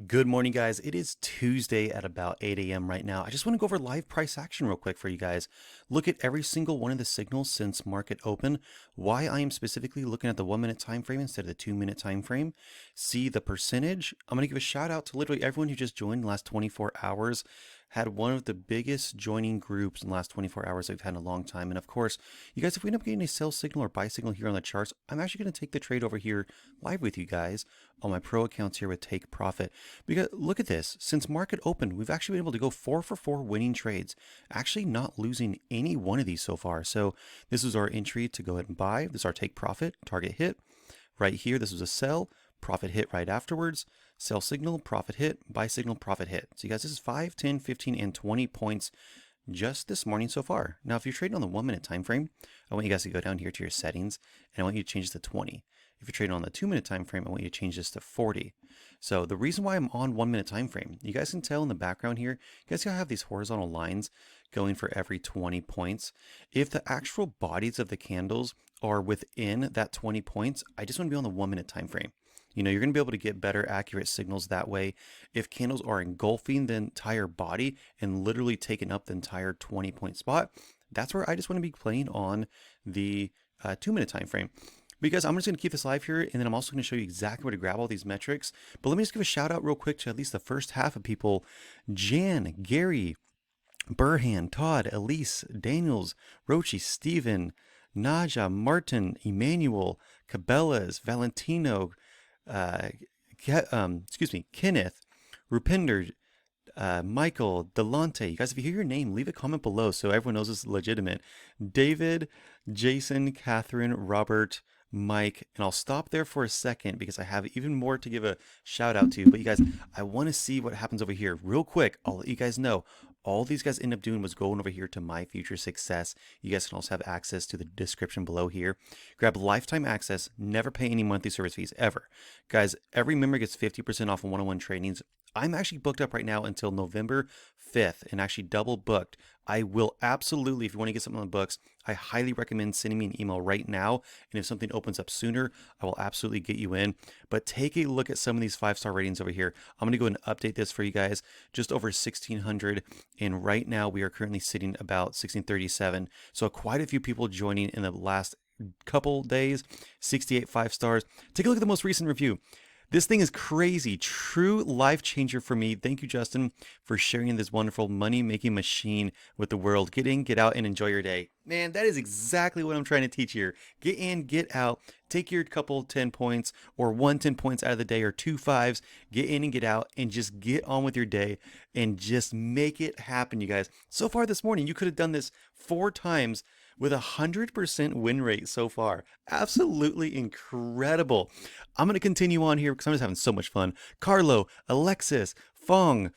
Good morning, guys. It is Tuesday at about 8 a.m. right now. I just want to go over live price action real quick for you guys. Look at every single one of the signals since market open. Why I am specifically looking at the 1 minute time frame instead of the 2 minute time frame. See the percentage. I'm going to give a shout out to literally everyone who just joined in the last 24 hours. Had one of the biggest joining groups in the last 24 hours I've had in a long time. And of course, you guys, if we end up getting a sell signal or buy signal here on the charts, I'm actually going to take the trade over here live with you guys on my pro accounts here with Take Profit. Because look at this, since market open, we've actually been able to go 4 for 4 winning trades, actually not losing any one of these so far. So this is our entry to go ahead and buy. This is our take profit, target hit. Right here, this was a sell, profit hit right afterwards, sell signal, profit hit, buy signal, profit hit. So you guys, this is 5, 10, 15, and 20 points just this morning so far. Now, if you're trading on the 1 minute time frame, I want you guys to go down here to your settings, and I want you to change this to 20. If you're trading on the 2 minute time frame, I want you to change this to 40. So the reason why I'm on 1 minute time frame, you guys can tell in the background here, you guys gotta have these horizontal lines going for every 20 points. If the actual bodies of the candles are within that 20 points, I just want to be on the 1 minute time frame. You know, you're going to be able to get better accurate signals that way. If candles are engulfing the entire body and literally taking up the entire 20-point spot, that's where I just want to be playing on the 2 minute time frame. Because I'm just going to keep this live here, and then I'm also going to show you exactly where to grab all these metrics. But let me just give a shout out real quick to at least the first half of people. Jan, Gary, Burhan, Todd, Elise, Daniels, Rochi, Steven, Naja, Martin, Emmanuel, Cabela's, Valentino, Kenneth, Rupinder, Michael, Delante. You guys, if you hear your name, leave a comment below so everyone knows it's legitimate. David, Jason, Catherine, Robert, Mike, and I'll stop there for a second because I have even more to give a shout out to. But you guys, I want to see what happens over here real quick. I'll let you guys know. All these guys end up doing was going over here to My Future Success. You guys can also have access to the description below here. Grab lifetime access, never pay any monthly service fees ever. Guys, every member gets 50% off of one-on-one trainings. I'm actually booked up right now until November 5th and actually double booked. I will absolutely, if you want to get something on the books, I highly recommend sending me an email right now. And if something opens up sooner, I will absolutely get you in. But take a look at some of these 5-star ratings over here. I'm going to go ahead and update this for you guys. Just over 1,600. And right now we are currently sitting about 1,637. So quite a few people joining in the last couple days. 68 5 stars. Take a look at the most recent review. This thing is crazy. True life changer for me. Thank you, Justin, for sharing this wonderful money-making machine with the world. Get in, get out, and enjoy your day. Man, that is exactly what I'm trying to teach here. Get in, get out, take your couple 10 points or 10 points out of the day or 2 5s. Get in and get out and just get on with your day and just make it happen, you guys. So far this morning, you could have done this 4 times with 100% win rate so far. Absolutely incredible. I'm going to continue on here because I'm just having so much fun. Carlo, Alexis, Fong,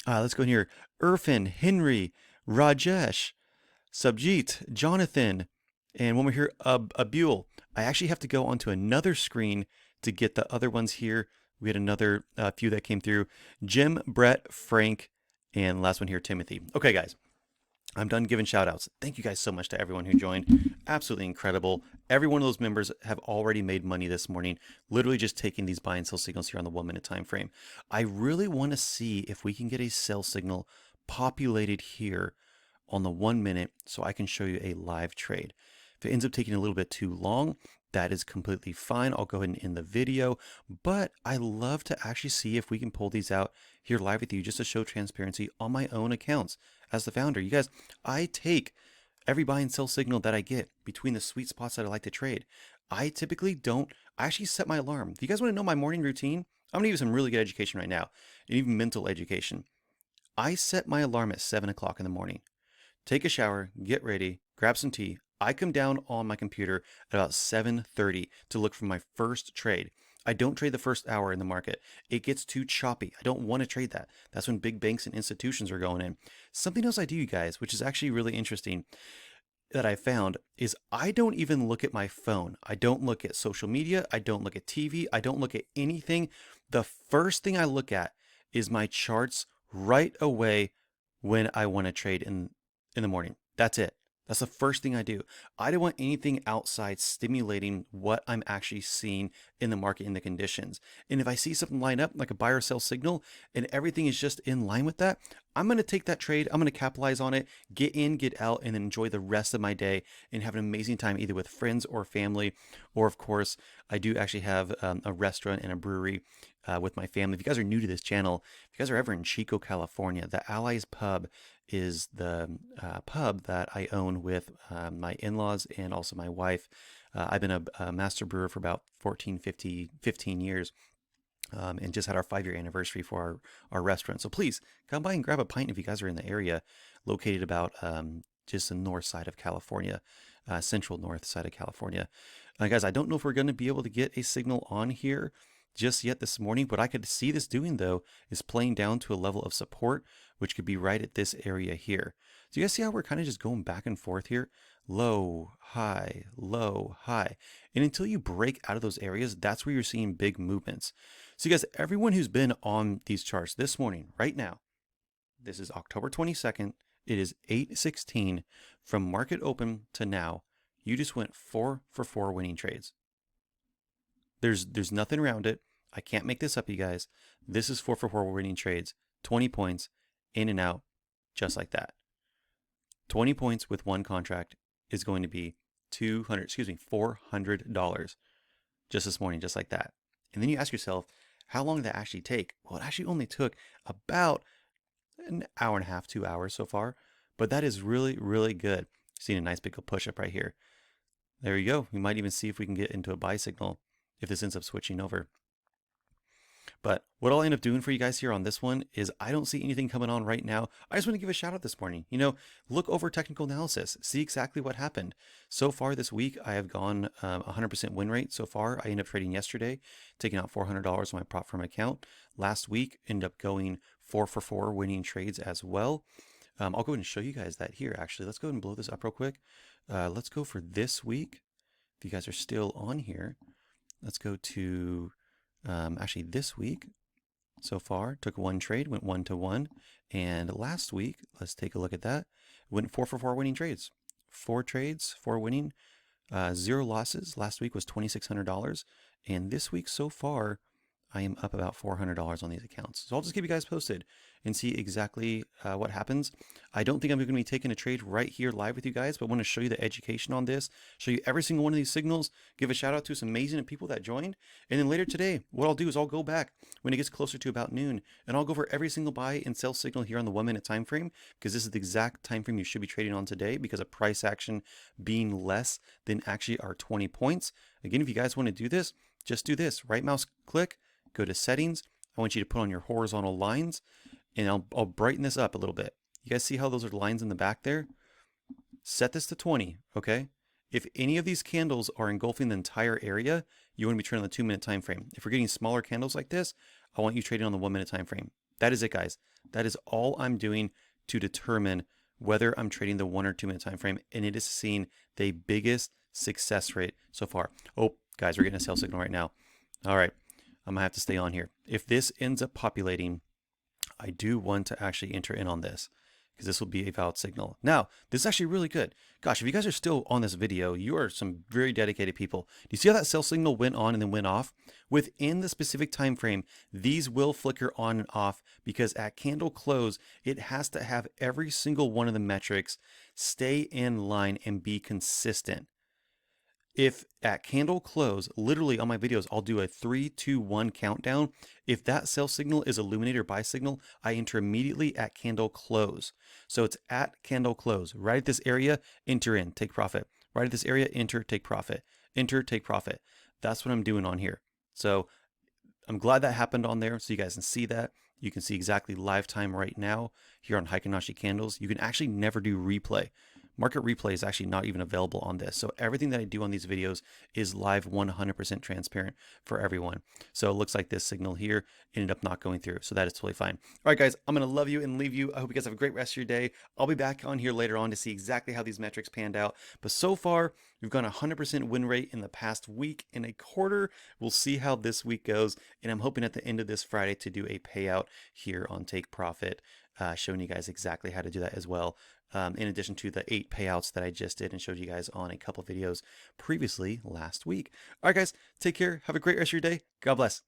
let's go in here. Irfan, Henry, Rajesh, Subjit, Jonathan, and when we're here, Abul. I actually have to go onto another screen to get the other ones here. We had another few that came through. Jim, Brett, Frank, and last one here, Timothy. Okay, guys. I'm done giving shout outs. Thank you guys so much to everyone who joined. Absolutely incredible. Every one of those members have already made money this morning, literally just taking these buy and sell signals here on the 1 minute time frame. I really want to see if we can get a sell signal populated here on the 1 minute so I can show you a live trade. If it ends up taking a little bit too long, that is completely fine. I'll go ahead and end the video, but I love to actually see if we can pull these out here live with you just to show transparency on my own accounts as the founder. You guys, I take every buy and sell signal that I get between the sweet spots that I like to trade. I typically don't, I actually set my alarm. If you guys want to know my morning routine, I'm gonna give you some really good education right now, and even mental education. I set my alarm at 7 o'clock in the morning. Take a shower, get ready, grab some tea. I come down on my computer at about 7:30 to look for my first trade. I don't trade the first hour in the market. It gets too choppy. I don't want to trade that. That's when big banks and institutions are going in. Something else I do, you guys, which is actually really interesting that I found is I don't even look at my phone. I don't look at social media. I don't look at TV. I don't look at anything. The first thing I look at is my charts right away when I want to trade in the morning. That's it. That's the first thing I do. I don't want anything outside stimulating what I'm actually seeing in the market in the conditions. And if I see something line up like a buy or sell signal and everything is just in line with that, I'm going to take that trade. I'm going to capitalize on it, get in, get out, and then enjoy the rest of my day and have an amazing time either with friends or family. Or, of course, I do actually have a restaurant and a brewery with my family. If you guys are new to this channel, if you guys are ever in Chico, California, the Allies Pub is the pub that I own with my in-laws and also my wife. I've been a master brewer for about 15 years. And just had our 5-year anniversary for our restaurant. So please come by and grab a pint if you guys are in the area, located about just the north side of California, central north side of California. Guys, I don't know if we're going to be able to get a signal on here just yet this morning. What I could see this doing, though, is playing down to a level of support, which could be right at this area here. So you guys see how we're kind of just going back and forth here? Low, high, low, high. And until you break out of those areas, that's where you're seeing big movements. So you guys, everyone who's been on these charts this morning, right now, this is October 22nd. It is 8:16 from market open to now. You just went 4 for 4 winning trades. There's nothing around it. I can't make this up, you guys. This is 4 for 4 winning trades. 20 points in and out, just like that. 20 points with one contract is going to be $400 just this morning, just like that. And then you ask yourself, how long did that actually take? Well, it actually only took about an hour and a half, 2 hours so far, but that is really, really good. Seeing a nice big push up right here. There you go. We might even see if we can get into a buy signal if this ends up switching over. But what I'll end up doing for you guys here on this one is I don't see anything coming on right now. I just want to give a shout out this morning. Look over technical analysis, see exactly what happened. So far this week, I have gone 100% win rate so far. I ended up trading yesterday, taking out $400 on my prop firm account. Last week, ended up going 4 for 4 winning trades as well. I'll go ahead and show you guys that here, actually. Let's go ahead and blow this up real quick. Let's go for this week. If you guys are still on here, let's go to actually this week. So far, took one trade, went 1 to 1. And last week, let's take a look at that. Went 4 for 4 winning trades. 4 trades, 4 winning, 0 losses. Last week was $2,600. And this week so far, I am up about $400 on these accounts. So I'll just keep you guys posted and see exactly what happens. I don't think I'm going to be taking a trade right here live with you guys, but I want to show you the education on this, show you every single one of these signals, give a shout out to some amazing people that joined. And then later today, what I'll do is I'll go back when it gets closer to about noon, and I'll go over every single buy and sell signal here on the 1 minute time frame, because this is the exact time frame you should be trading on today because of price action being less than actually our 20 points. Again, if you guys want to do this, just do this. Right mouse click, go to settings. I want you to put on your horizontal lines, and I'll brighten this up a little bit. You guys see how those are lines in the back there? Set this to 20, okay? If any of these candles are engulfing the entire area, you want to be trading on the 2 minute time frame. If we're getting smaller candles like this, I want you trading on the 1 minute time frame. That is it, guys. That is all I'm doing to determine whether I'm trading the 1 or 2 minute time frame, and it is seeing the biggest success rate so far. Oh, guys, we're getting a sell signal right now. All right. I'm gonna have to stay on here. If this ends up populating, I do want to actually enter in on this because this will be a valid signal. Now, this is actually really good. Gosh, if you guys are still on this video, you are some very dedicated people. Do you see how that sell signal went on and then went off? Within the specific time frame, these will flicker on and off because at candle close, it has to have every single one of the metrics stay in line and be consistent. If at candle close, literally on my videos, I'll do a 3, 2, 1 countdown. If that sell signal is illuminated or buy signal, I enter immediately at candle close. So it's at candle close. Right at this area, enter in, take profit. Right at this area, enter, take profit. Enter, take profit. That's what I'm doing on here. So I'm glad that happened on there so you guys can see that. You can see exactly live time right now here on Hiekin Ashi candles. You can actually never do replay. Market replay is actually not even available on this. So everything that I do on these videos is live 100% transparent for everyone. So it looks like this signal here ended up not going through. So that is totally fine. All right, guys, I'm going to love you and leave you. I hope you guys have a great rest of your day. I'll be back on here later on to see exactly how these metrics panned out. But so far, we've gone 100% win rate in the past week and a quarter. We'll see how this week goes. And I'm hoping at the end of this Friday to do a payout here on Take Profit. showing you guys exactly how to do that as well. In addition to the 8 payouts that I just did and showed you guys on a couple videos previously last week. All right, guys, take care. Have a great rest of your day. God bless.